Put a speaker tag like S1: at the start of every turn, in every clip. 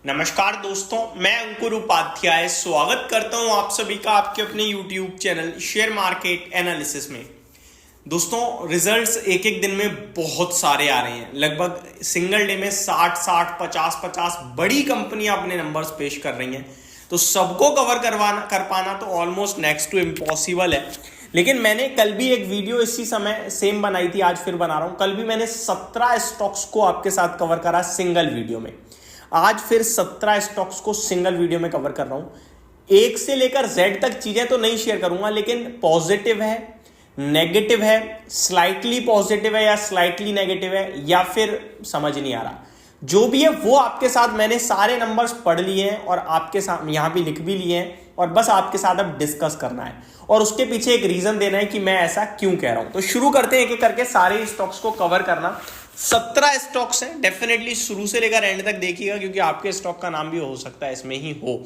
S1: नमस्कार दोस्तों, मैं अंकुर उपाध्याय स्वागत करता हूं आप सभी का आपके अपने YouTube channel share market analysis में। दोस्तों, रिजल्ट्स एक एक दिन में बहुत सारे आ रहे हैं। लगभग सिंगल डे में 60 50 बड़ी कंपनियां अपने नंबर्स पेश कर रही हैं। तो सबको कवर कर पाना तो ऑलमोस्ट नेक्स्ट टू इम्पॉसिबल है। लेकिन मैंने कल भी एक वीडियो इसी समय सेम बनाई थी, आज फिर बना रहा हूं। कल भी मैंने 17 स्टॉक्स को आपके साथ कवर करा सिंगल वीडियो में। आज फिर 17 स्टॉक्स को सिंगल वीडियो में कवर कर रहा हूं। एक से लेकर जेड तक चीजें तो नहीं शेयर करूंगा, लेकिन पॉजिटिव है, नेगेटिव है, स्लाइटली पॉजिटिव है या स्लाइटली नेगेटिव है, या फिर समझ नहीं आ रहा। जो भी है वो आपके साथ मैंने सारे नंबर्स पढ़ लिए हैं और आपके साथ यहां भी लिख भी लिए हैं, और बस आपके साथ अब डिस्कस करना है और उसके पीछे एक रीजन देना है कि मैं ऐसा क्यों कह रहा हूं। तो शुरू करते हैं एक एक करके सारे स्टॉक्स को कवर करना। 17 स्टॉक्स हैं, डेफिनेटली शुरू से लेकर एंड तक देखिएगा, क्योंकि आपके स्टॉक का नाम भी हो सकता है इसमें ही हो।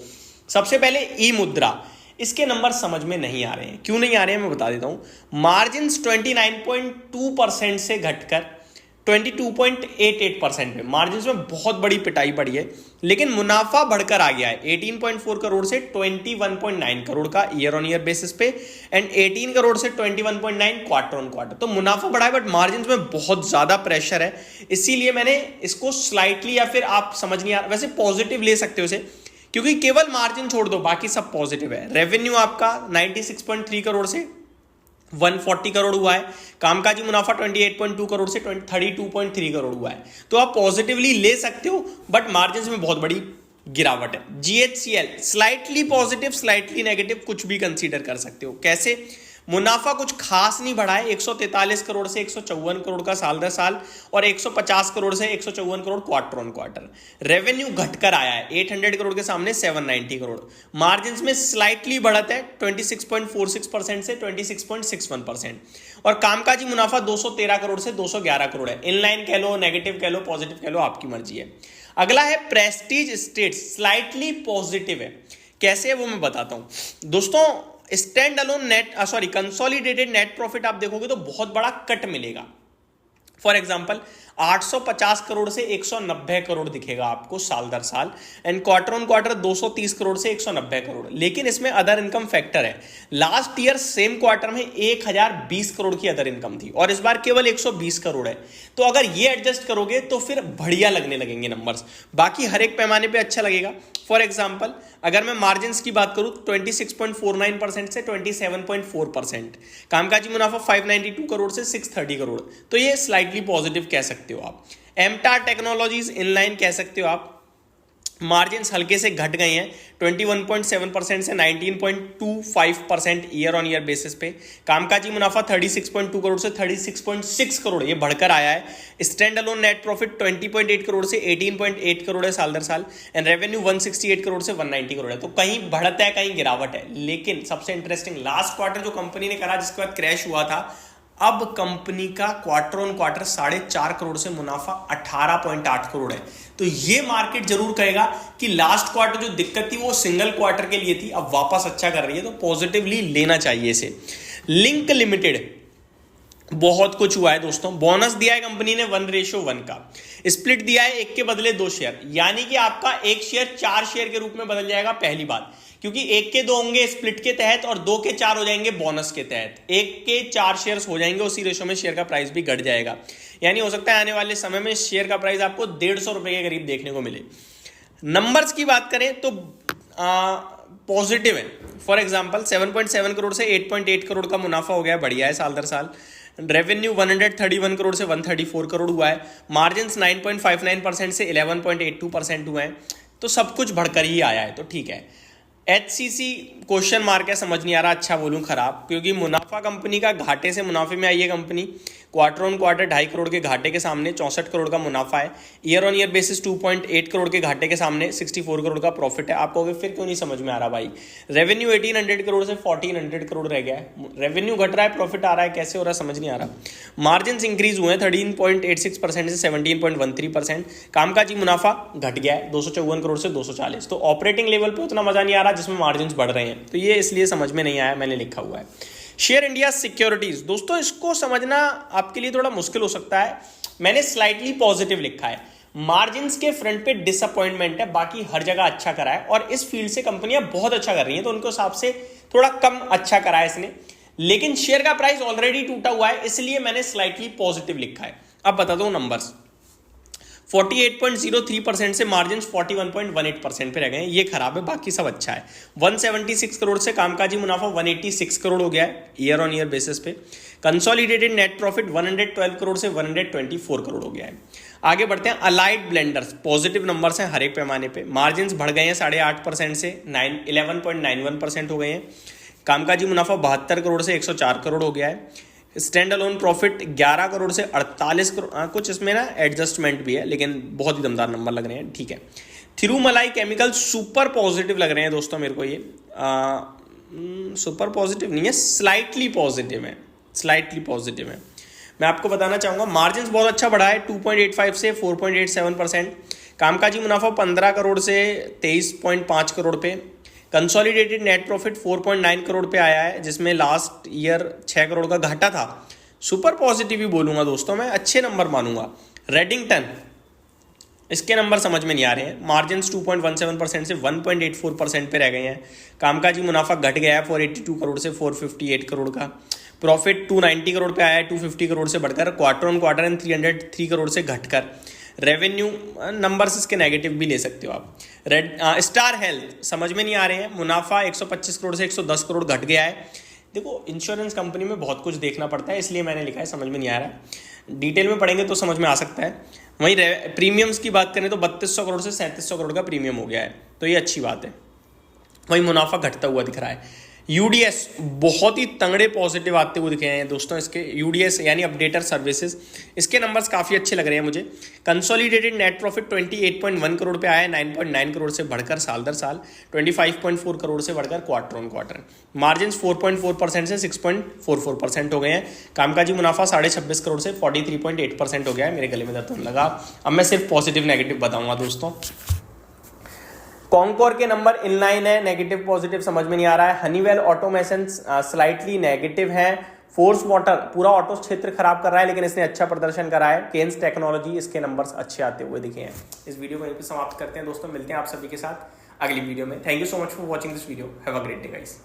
S1: सबसे पहले ई मुद्रा, इसके नंबर समझ में नहीं आ रहे हैं। क्यों नहीं आ रहे हैं मैं बता देता हूं। मार्जिन्स 29.2% से घटकर 22.88% पे मार्जिन्स में बहुत बड़ी पिटाई पड़ी है, लेकिन मुनाफा बढ़कर आ गया है 18.4 करोड़ से 21.9 करोड़ का ईयर ऑन ईयर बेसिस पे, एंड 18 करोड़ से 21.9 क्वार्टर ऑन क्वार्टर। तो मुनाफा बढ़ा है, बट मार्जिन्स में बहुत ज्यादा प्रेशर है। इसीलिए मैंने इसको स्लाइटली, या फिर आप समझ नहीं आ रहा, वैसे पॉजिटिव ले सकते हो इसे, क्योंकि केवल मार्जिन छोड़ दो, बाकी सब पॉजिटिव है। रेवेन्यू आपका 96.3 करोड़ से 140 करोड़ हुआ है। कामकाजी मुनाफा 28.2 करोड़ से 32.3 करोड़ हुआ है। तो आप पॉजिटिवली ले सकते हो, बट मार्जिन में बहुत बड़ी गिरावट है। GHCL slightly positive, slightly negative, कुछ भी कंसीडर कर सकते हो। कैसे? मुनाफा कुछ खास नहीं बढ़ा है, 143 करोड़ से 154 करोड़ का साल दर साल, और 150 करोड़ से 154 crore quarter on quarter. Revenue घटकर आया है 800 करोड़ के सामने 790 करोड़। मार्जिन्स में स्लाइटली बढ़त है 26.46% से 26.61%, और कामकाजी मुनाफा 213 करोड़ से 211 करोड़ है। इनलाइन कह लो, नेगेटिव कह लो, पॉजिटिव कह लो, आपकी मर्जी है। अगला है प्रेस्टीज स्टेट्स, स्लाइटली पॉजिटिव है। कैसे है वो मैं बताता हूं दोस्तों। Stand alone consolidated net profit आप देखोगे तो बहुत बड़ा कट मिलेगा। फॉर एग्जांपल 850 करोड़ से 190 करोड़ दिखेगा आपको साल दर साल, and quarter on quarter 230 crore से 190 करोड़। लेकिन इसमें अदर इनकम फैक्टर है। लास्ट ईयर सेम क्वार्टर में 1020 करोड़ की अदर इनकम थी, और इस बार केवल 120 करोड़ है। तो अगर ये एडजस्ट करोगे तो फिर बढ़िया लगने लगेंगे नंबर्स, बाकी हर एक पैमाने पे अच्छा लगेगा। फॉर एग्जाम्पल अगर मैं मार्जिन्स की बात करूं 26.49% से 27.4%, कामकाजी मुनाफा 592 करोड़ से 630 करोड़। तो ये स्लाइटली पॉजिटिव कह सकते हो आप। एमटार टेक्नोलॉजीज इनलाइन कह सकते हो आप। मार्जिन्स हल्के से घट गए हैं 21.7% से 19.25% ईयर ऑन ईयर बेसिस पे। कामकाजी मुनाफा 36.2 करोड़ से 36.6 करोड़, ये बढ़कर आया है। Stand alone net profit 20.8 crore से 18.8 करोड़ है साल दर साल, एंड रेवेन्यू 168 करोड़ से 190 करोड़ है। तो कहीं बढ़त है, कहीं गिरावट है। लेकिन सबसे इंटरेस्टिंग, लास्ट क्वार्टर जो कंपनी ने करा जिसके बाद क्रैश हुआ था, अब कंपनी का क्वार्टर ऑन क्वार्टर 4.5 करोड़ से मुनाफा 18.8 करोड़ है। तो ये मार्केट जरूर कहेगा कि लास्ट क्वार्टर जो दिक्कत थी वो सिंगल क्वार्टर के लिए थी, अब वापस अच्छा कर रही है, तो पॉजिटिवली लेना चाहिए इसे। लिंक लिमिटेड, बहुत कुछ हुआ है दोस्तों। बोनस दिया है कंपनी ने 1:1 का, स्प्लिट दिया है 1 के बदले 2 शेयर, यानी कि आपका 1 शेयर 4 शेयर के रूप में बदल जाएगा। पहली बात, क्योंकि 1 के 2 होंगे स्प्लिट के तहत, और 2 के 4 हो जाएंगे बोनस के तहत। 1 के 4 शेयर्स हो जाएंगे, उसी रेशो में शेयर का प्राइस भी घट जाएगा। यानी हो सकता है आने वाले समय में शेयर का प्राइस आपको 150 रुपए के करीब देखने को मिले। नंबर्स की बात करें तो पॉजिटिव है। फॉर एग्जांपल 7.7 करोड़ से 8.8 करोड़ का मुनाफा हो गया, बढ़िया है साल दर साल। रेवेन्यू 131 करोड़ से 134 करोड़ हुआ है। मार्जिन्स 9.59% से 11.82% हुए हैं। तो सब कुछ बढ़कर ही आया है, तो ठीक है। HCC क्वेश्चन मार्क है, समझ नहीं आ रहा अच्छा बोलूं खराब, क्योंकि मुनाफा कंपनी का घाटे से मुनाफे में आई है company. Quarter on quarter 2.5 crore के घाटे के सामने 64 करोड़ का मुनाफा है। Year on year basis 2.8 crore के घाटे के सामने 64 करोड़ का प्रॉफिट है। आपको फिर क्यों नहीं समझ में आ रहा भाई? रेवेन्यू 1800 करोड़ से 1400 करोड़ रह गया है। रेवेन्यू घट रहा है, प्रॉफिट आ रहा है, कैसे हो रहा है समझ नहीं आ रहा। मार्जिन इंक्रीज हुए हैं 13.86% से 17.13%। कामकाजी मुनाफा घट गया है 254 करोड़ से 240। तो ऑपरेटिंग लेवल पे उतना मजा नहीं आ रहा जिसमें मार्जिन बढ़ रहे हैं, तो ये इसलिए समझ में नहीं आया, मैंने लिखा हुआ है। शेयर इंडिया सिक्योरिटीज, दोस्तों इसको समझना आपके लिए थोड़ा मुश्किल हो सकता है। मैंने स्लाइटली पॉजिटिव लिखा है। मार्जिन्स के फ्रंट पे डिसअपॉइंटमेंट है, बाकी हर जगह अच्छा करा है और इस फील्ड से कंपनियां बहुत अच्छा कर रही हैं, तो उनके हिसाब से थोड़ा कम अच्छा करा है इसने। लेकिन शेयर का प्राइस ऑलरेडी टूटा हुआ है, इसलिए मैंने स्लाइटली पॉजिटिव लिखा है। अब बता दो नंबर्स, 48.03% से मार्जिन 41.18% पे रह गए हैं, ये खराब है, बाकी सब अच्छा है। 176 करोड़ से कामकाजी मुनाफा 186 करोड़ हो गया है ईयर ऑन ईयर बेसिस पे। कंसोलिडेटेड नेट प्रॉफिट 112 करोड़ से 124 करोड़ हो गया है। आगे बढ़ते हैं, अलाइड ब्लेंडर्स पॉजिटिव नंबर्स हैं हर एक पैमाने पे, मार्जिन बढ़ गए हैं 8.5% से 11.91% हो गए हैं। कामकाजी मुनाफा 72 करोड़ से 104 करोड़ हो गया है। स्टैंड अलोन प्रॉफिट 11 करोड़ से 48 करोड़, कुछ इसमें ना एडजस्टमेंट भी है, लेकिन बहुत ही दमदार नंबर लग रहे हैं, ठीक है। थिरुमलाई केमिकल सुपर पॉजिटिव लग रहे हैं दोस्तों मेरे को, ये सुपर पॉजिटिव नहीं है, स्लाइटली पॉजिटिव है, स्लाइटली पॉजिटिव है। मैं आपको बताना चाहूँगा मार्जिन बहुत अच्छा बढ़ा है 2.85 से 4.87%। कामकाजी मुनाफा 15 करोड़ से 23.5 करोड़ पे। कंसोलिडेटेड नेट प्रॉफिट 4.9 करोड़ पे आया है, जिसमें लास्ट ईयर 6 करोड़ का घाटा था। सुपर पॉजिटिव ही बोलूंगा दोस्तों, मैं अच्छे नंबर मानूंगा। रेडिंगटन, इसके नंबर समझ में नहीं आ रहे हैं, मार्जिन 2.17% से 1.84% पे रह गए हैं। कामकाजी मुनाफा घट गया है 482 करोड़ से 458 करोड़ का। प्रॉफिट 290 करोड़ पे आया है 250 करोड़ से बढ़कर, quarter on quarter and 303 crore से घटकर। रेवेन्यू नंबर्स इसके नेगेटिव भी ले सकते हो आप। स्टार हेल्थ समझ में नहीं आ रहे हैं, मुनाफा 125 करोड़ से 110 करोड़ घट गया है। देखो इंश्योरेंस कंपनी में बहुत कुछ देखना पड़ता है, इसलिए मैंने लिखा है, समझ में नहीं आ रहा है, डिटेल में पढ़ेंगे तो समझ में आ सकता है। वहीं प्रीमियम्स की बात करें तो 3200 करोड़ से 3700 करोड़ का प्रीमियम हो गया है, तो ये अच्छी बात है। वहीं मुनाफा घटता हुआ दिख रहा है। यूडीएस बहुत ही तंगड़े पॉजिटिव आते हुए दिखे हैं दोस्तों इसके, यूडीएस यानी अपडेटर सर्विसेज, इसके नंबर्स काफ़ी अच्छे लग रहे हैं मुझे। कंसोलिडेटेड नेट प्रॉफिट 28.1 करोड़ पे आया है, 9.9 करोड़ से बढ़कर साल दर साल, 25.4 करोड़ से बढ़कर क्वार्टर ऑन क्वार्टर। मार्जिन 4.4% से 6.44% हो गए हैं। कामकाजी मुनाफा 26.5 करोड़ से 43.8% हो गया है। मेरे गले में दर्द लगा, अब मैं सिर्फ पॉजिटिव नेगेटिव बताऊंगा दोस्तों। कॉन्कोर के नंबर इनलाइन है, नेगेटिव पॉजिटिव समझ में नहीं आ रहा है। हनीवेल ऑटोमेशन स्लाइटली नेगेटिव है। फोर्स वाटर पूरा ऑटो क्षेत्र खराब कर रहा है, लेकिन इसने अच्छा प्रदर्शन करा है। केन्स टेक्नोलॉजी, इसके नंबर्स अच्छे आते हुए दिखे हैं। इस वीडियो को यहीं पे समाप्त करते हैं दोस्तों, मिलते हैं आप सभी के साथ अगली वीडियो में। Thank you so much for watching this video, have a great day guys.